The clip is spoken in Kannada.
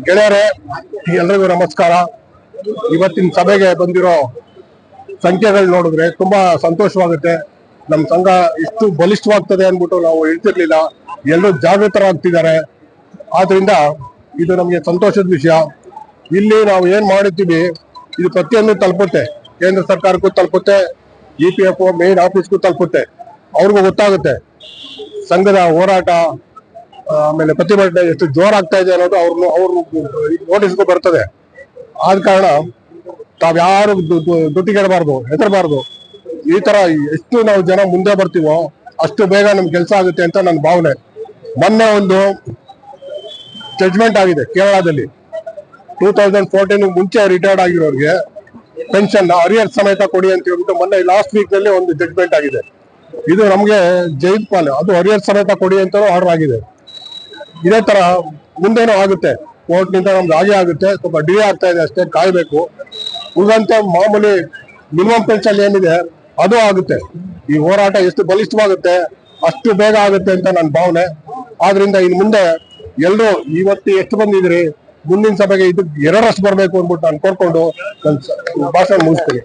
ಗೆಳೆಯರೇ, ಎಲ್ರಿಗೂ ನಮಸ್ಕಾರ. ಇವತ್ತಿನ ಸಭೆಗೆ ಬಂದಿರೋ ಸಂಖ್ಯೆಗಳು ನೋಡಿದ್ರೆ ತುಂಬಾ ಸಂತೋಷವಾಗುತ್ತೆ. ನಮ್ಮ ಸಂಘ ಇಷ್ಟು ಬಲಿಷ್ಠವಾಗ್ತದೆ ಅನ್ಬಿಟ್ಟು ನಾವು ಹೇಳ್ತಿರ್ಲಿಲ್ಲ. ಎಲ್ಲರೂ ಜಾಗೃತರಾಗ್ತಿದ್ದಾರೆ. ಆದ್ರಿಂದ ಇದು ನಮಗೆ ಸಂತೋಷದ ವಿಷಯ. ಇಲ್ಲಿ ನಾವು ಏನ್ ಮಾಡಿರ್ತೀವಿ ಇದು ಪ್ರತಿಯೊಂದು ತಲುಪುತ್ತೆ. ಕೇಂದ್ರ ಸರ್ಕಾರಕ್ಕೂ ತಲುಪುತ್ತೆ, EPF ಮೇನ್ ಆಫೀಸ್ಗೂ ತಲುಪುತ್ತೆ. ಅವ್ರಿಗೂ ಗೊತ್ತಾಗುತ್ತೆ ಸಂಘದ ಹೋರಾಟ ಆಮೇಲೆ ಪ್ರತಿಭಟನೆ ಎಷ್ಟು ಜೋರಾಗ್ತಾ ಇದೆ ಅನ್ನೋದು ಅವ್ರ ನೋಟಿಸ್ಗೂ ಬರ್ತದೆ. ಆದ ಕಾರಣ ತಾವ್ಯಾರು ದುಡ್ಡಿಗೆಡಬಾರ್ದು, ಹೆದರಬಾರ್ದು. ಈ ತರ ಎಷ್ಟು ನಾವು ಜನ ಮುಂದೆ ಬರ್ತೀವೋ ಅಷ್ಟು ಬೇಗ ನಮ್ಗೆ ಕೆಲಸ ಆಗುತ್ತೆ ಅಂತ ನನ್ನ ಭಾವನೆ. ಮೊನ್ನೆ ಒಂದು ಜಡ್ಜ್ಮೆಂಟ್ ಆಗಿದೆ ಕೇರಳದಲ್ಲಿ. 2014 ಮುಂಚೆ ರಿಟೈರ್ಡ್ ಆಗಿರೋರಿಗೆ ಪೆನ್ಷನ್ ಅರಿಯರ್ ಸಮೇತ ಕೊಡಿ ಅಂತ ಹೇಳ್ಬಿಟ್ಟು ಮೊನ್ನೆ ಲಾಸ್ಟ್ ವೀಕ್ ನಲ್ಲಿ ಒಂದು ಜಡ್ಜ್ಮೆಂಟ್ ಆಗಿದೆ. ಇದು ನಮ್ಗೆ ಜೈಲ್ ಪಾಲ್. ಅದು ಅರಿಯರ್ ಸಮೇತ ಕೊಡಿ ಅಂತ ಆರ್ಡರ್ ಆಗಿದೆ. ಇದೇ ತರ ಮುಂದೇನೂ ಆಗುತ್ತೆ. ಕೋರ್ಟ್ ನಿಂದ ನಮ್ದು ಹಾಗೆ ಆಗುತ್ತೆ. ಸ್ವಲ್ಪ ಡಿಲೇ ಆಗ್ತಾ ಇದೆ ಅಷ್ಟೇ, ಕಾಯ್ಬೇಕು. ಉಳಿದಂತೆ ಮಾಮೂಲಿ ಮಿನಿಮಮ್ ಪೆನ್ಷನ್ ಏನಿದೆ ಅದು ಆಗುತ್ತೆ. ಈ ಹೋರಾಟ ಎಷ್ಟು ಬಲಿಷ್ಠವಾಗುತ್ತೆ ಅಷ್ಟು ಬೇಗ ಆಗುತ್ತೆ ಅಂತ ನನ್ನ ಭಾವನೆ. ಆದ್ರಿಂದ ಇನ್ನು ಮುಂದೆ ಎಲ್ಲರೂ ಇವತ್ತು ಎಷ್ಟು ಬಂದಿದ್ರಿ, ಮುಂದಿನ ಸಭೆಗೆ ಇದು 2ರಷ್ಟು ಬರ್ಬೇಕು ಅಂದ್ಬಿಟ್ಟು ನಾನು ಕೋರ್ಕೊಂಡು ನನ್ನ ಭಾಷಣ ಮುಗಿಸ್ತೀನಿ.